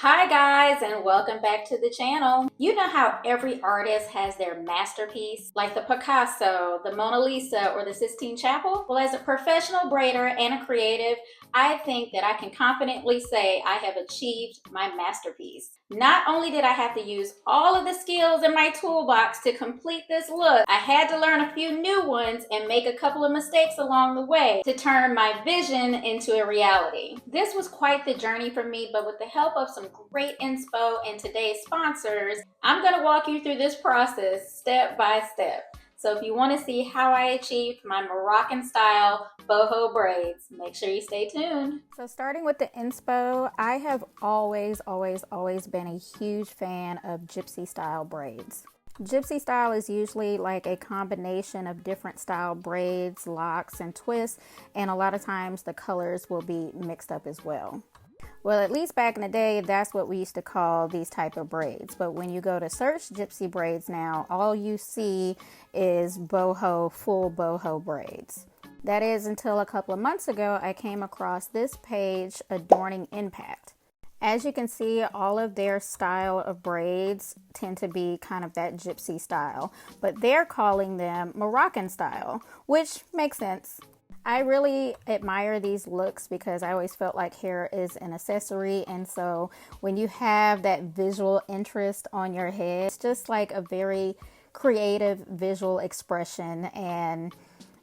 Hi guys, and welcome back to the channel. You know how every artist has their masterpiece, like the Picasso, the Mona Lisa, or the Sistine Chapel? Well, as a professional braider and a creative, I think that I can confidently say I have achieved my masterpiece. Not only did I have to use all of the skills in my toolbox to complete this look, I had to learn a few new ones and make a couple of mistakes along the way to turn my vision into a reality. This was quite the journey for me, but with the help of some great inspo and today's sponsors, I'm going to walk you through this process step by step. So if you want to see how I achieved my Moroccan style boho braids, make sure you stay tuned. So starting with the inspo, I have always been a huge fan of gypsy style braids. Gypsy style is usually like a combination of different style braids, locks, and twists, and a lot of times the colors will be mixed up as well. Well, at least back in the day, that's what we used to call these type of braids. But when you go to search gypsy braids now, all you see is boho, full boho braids. That is until a couple of months ago, I came across this page, Adorning Impact. As you can see, all of their style of braids tend to be kind of that gypsy style, but they're calling them Moroccan style, which makes sense. I really admire these looks because I always felt like hair is an accessory, and so when you have that visual interest on your head, it's just like a very creative visual expression, and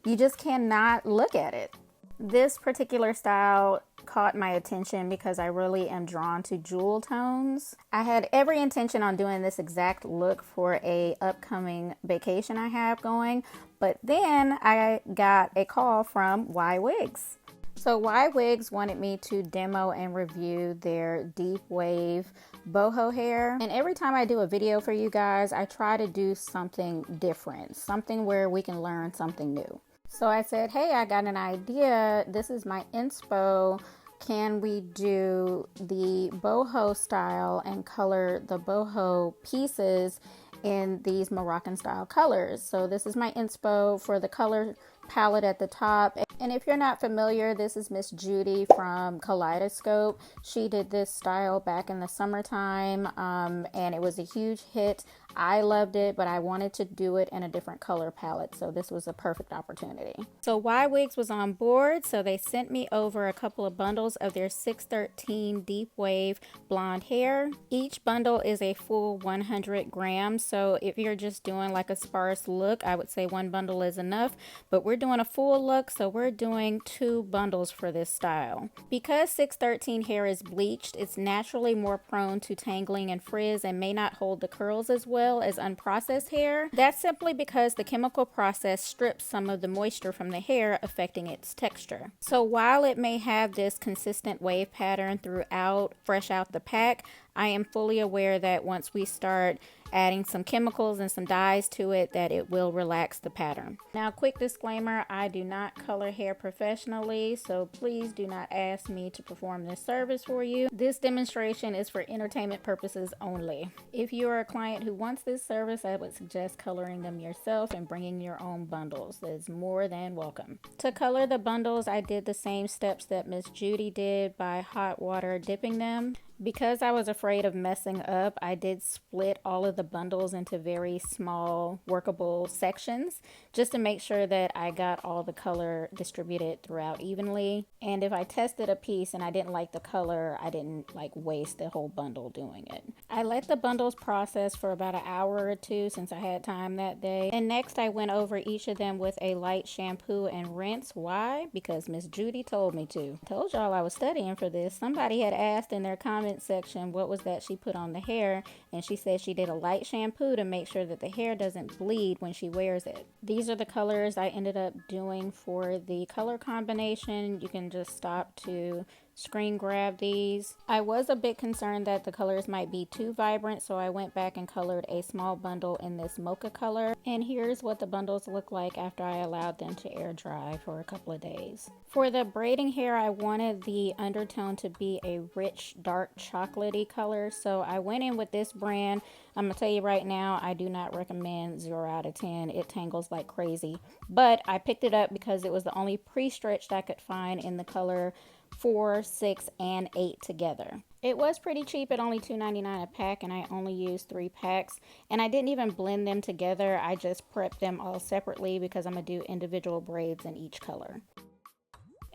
you just cannot look at it. This particular style caught my attention because I really am drawn to jewel tones. I had every intention on doing this exact look for a upcoming vacation I have going, but then I got a call from Ywigs. So Ywigs wanted me to demo and review their deep wave boho hair. And every time I do a video for you guys, I try to do something different, something where we can learn something new. So I said, hey, I got an idea. This is my inspo. Can we do the boho style and color the boho pieces in these Moroccan style colors? So this is my inspo for the color palette at the top. And if you're not familiar, this is Miss Judy from Kaleidoscope. She did this style back in the summertime, and it was a huge hit. I loved it, but I wanted to do it in a different color palette, so this was a perfect opportunity. So Ywigs was on board, so they sent me over a couple of bundles of their 613 deep wave blonde hair. Each bundle is a full 100 grams, so if you're just doing like a sparse look, I would say one bundle is enough, but we're doing a full look, so we're doing 2 bundles for this style. Because 613 hair is bleached, it's naturally more prone to tangling and frizz and may not hold the curls as well as unprocessed hair. That's simply because the chemical process strips some of the moisture from the hair, affecting its texture. So while it may have this consistent wave pattern throughout, fresh out the pack, I am fully aware that once we start adding some chemicals and some dyes to it, that it will relax the pattern. Now, quick disclaimer, I do not color hair professionally, so please do not ask me to perform this service for you. This demonstration is for entertainment purposes only. If you are a client who wants this service, I would suggest coloring them yourself and bringing your own bundles. That is more than welcome. To color the bundles, I did the same steps that Miss Judy did by hot water dipping them. Because I was afraid of messing up, I did split all of the bundles into very small workable sections just to make sure that I got all the color distributed throughout evenly. And if I tested a piece and I didn't like the color, I didn't like waste the whole bundle doing it. I let the bundles process for about an hour or two since I had time that day. And next I went over each of them with a light shampoo and rinse. Why? Because Miss Judy told me to. I told y'all I was studying for this. Somebody had asked in their comment section what was that she put on the hair, and she said she did a light shampoo to make sure that the hair doesn't bleed when she wears it. These are the colors I ended up doing for the color combination. You can just stop to screen grab these. I was a bit concerned that the colors might be too vibrant, so I went back and colored a small bundle in this mocha color. And here's what the bundles look like after I allowed them to air dry for a couple of days. For the braiding hair, I wanted the undertone to be a rich, dark chocolatey color, so I went in with this brand. I'm gonna tell you right now, I do not recommend 0 out of 10. It tangles like crazy, but I picked it up because it was the only pre-stretched I could find in the color 4, 6, and 8 together. It was pretty cheap at only $2.99 a pack, and I only used 3 packs. And I didn't even blend them together. I just prepped them all separately because I'm going to do individual braids in each color.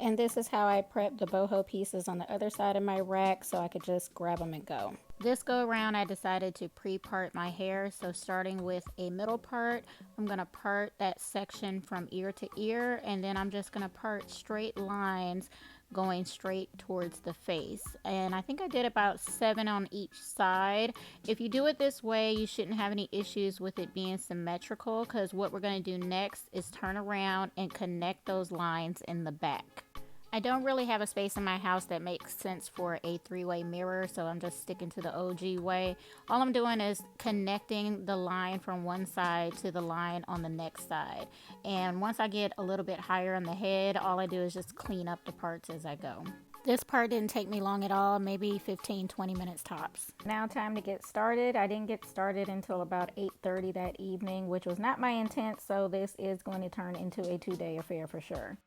And this is how I prepped the boho pieces on the other side of my rack so I could just grab them and go. This go around I decided to pre-part my hair. So starting with a middle part, I'm going to part that section from ear to ear, and then I'm just going to part straight lines going straight towards the face. And I think I did about 7 on each side. If you do it this way, you shouldn't have any issues with it being symmetrical, because what we're going to do next is turn around and connect those lines in the back. I don't really have a space in my house that makes sense for a 3-way mirror, so I'm just sticking to the OG way. All I'm doing is connecting the line from one side to the line on the next side. And once I get a little bit higher on the head, all I do is just clean up the parts as I go. This part didn't take me long at all, maybe 15-20 minutes tops. Now time to get started. I didn't get started until about 8:30 that evening, which was not my intent, so this is going to turn into a 2-day affair for sure.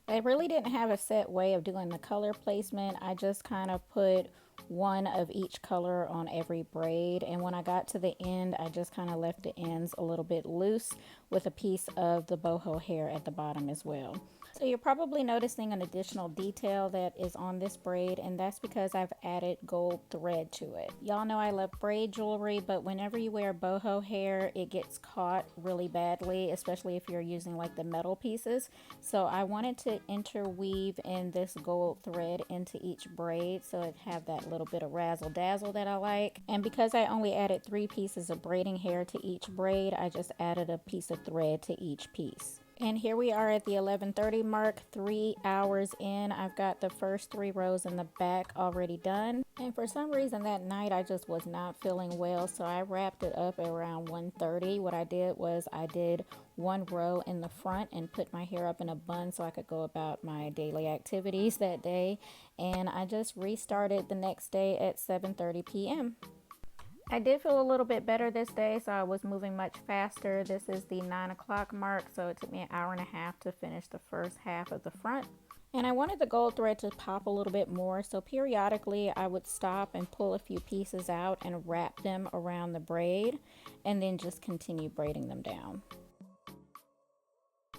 I really didn't have a set way of doing the color placement. I just kind of put one of each color on every braid, and when I got to the end, I just kind of left the ends a little bit loose with a piece of the boho hair at the bottom as well. So you're probably noticing an additional detail that is on this braid, and that's because I've added gold thread to it. Y'all know I love braid jewelry, but whenever you wear boho hair, it gets caught really badly, especially if you're using like the metal pieces. So I wanted to interweave in this gold thread into each braid so it have that little bit of razzle dazzle that I like. And because I only added 3 pieces of braiding hair to each braid, I just added a piece of thread to each piece. And here we are at the 11:30 mark, 3 hours in. I've got the first 3 rows in the back already done. And for some reason that night I just was not feeling well, so I wrapped it up around 1:30. What I did was I did 1 row in the front and put my hair up in a bun so I could go about my daily activities that day. And I just restarted the next day at 7:30 p.m. I did feel a little bit better this day, so I was moving much faster. This is the 9 o'clock mark, so it took me an hour and a half to finish the first half of the front. And I wanted the gold thread to pop a little bit more, so periodically I would stop and pull a few pieces out and wrap them around the braid, and then just continue braiding them down.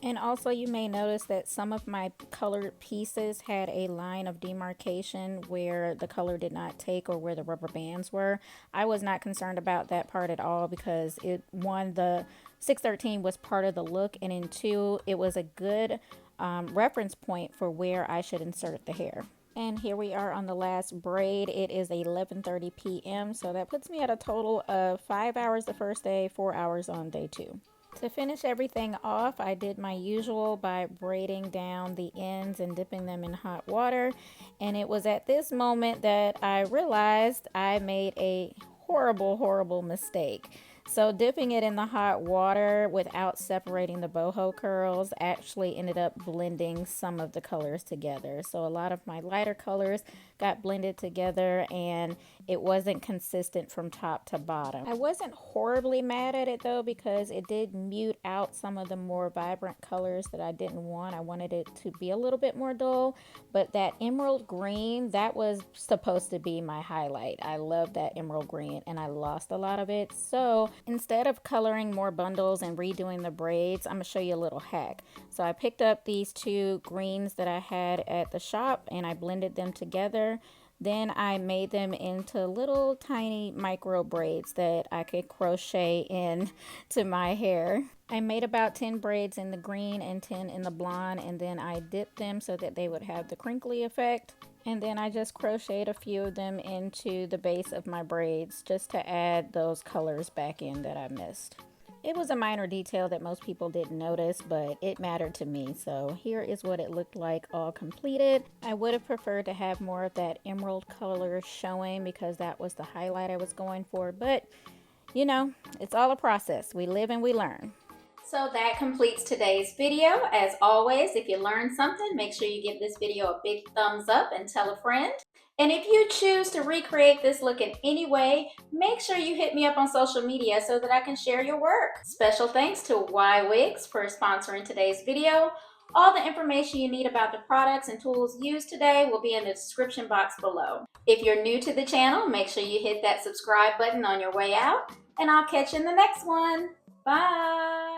And also you may notice that some of my colored pieces had a line of demarcation where the color did not take or where the rubber bands were. I was not concerned about that part at all because one, the 613 was part of the look, and in 2, it was a good reference point for where I should insert the hair. And here we are on the last braid. It is 11:30 p.m. so that puts me at a total of 5 hours the first day, 4 hours on day 2. To finish everything off, I did my usual by braiding down the ends and dipping them in hot water. And it was at this moment that I realized I made a horrible mistake. So dipping it in the hot water without separating the boho curls actually ended up blending some of the colors together. So a lot of my lighter colors got blended together and it wasn't consistent from top to bottom. I wasn't horribly mad at it though, because it did mute out some of the more vibrant colors that I didn't want. I wanted it to be a little bit more dull, but that emerald green, that was supposed to be my highlight. I love that emerald green and I lost a lot of it. So instead of coloring more bundles and redoing the braids, I'm gonna show you a little hack. So I picked up these 2 greens that I had at the shop and I blended them together. Then I made them into little tiny micro braids that I could crochet in to my hair. I made about 10 braids in the green and 10 in the blonde, and then I dipped them so that they would have the crinkly effect. And then I just crocheted a few of them into the base of my braids just to add those colors back in that I missed. It was a minor detail that most people didn't notice, but it mattered to me. So here is what it looked like all completed. I would have preferred to have more of that emerald color showing because that was the highlight I was going for. But, you know, it's all a process. We live and we learn. So that completes today's video. As always, if you learned something, make sure you give this video a big thumbs up and tell a friend. And if you choose to recreate this look in any way, make sure you hit me up on social media so that I can share your work. Special thanks to Ywigs for sponsoring today's video. All the information you need about the products and tools used today will be in the description box below. If you're new to the channel, make sure you hit that subscribe button on your way out, and I'll catch you in the next one. Bye!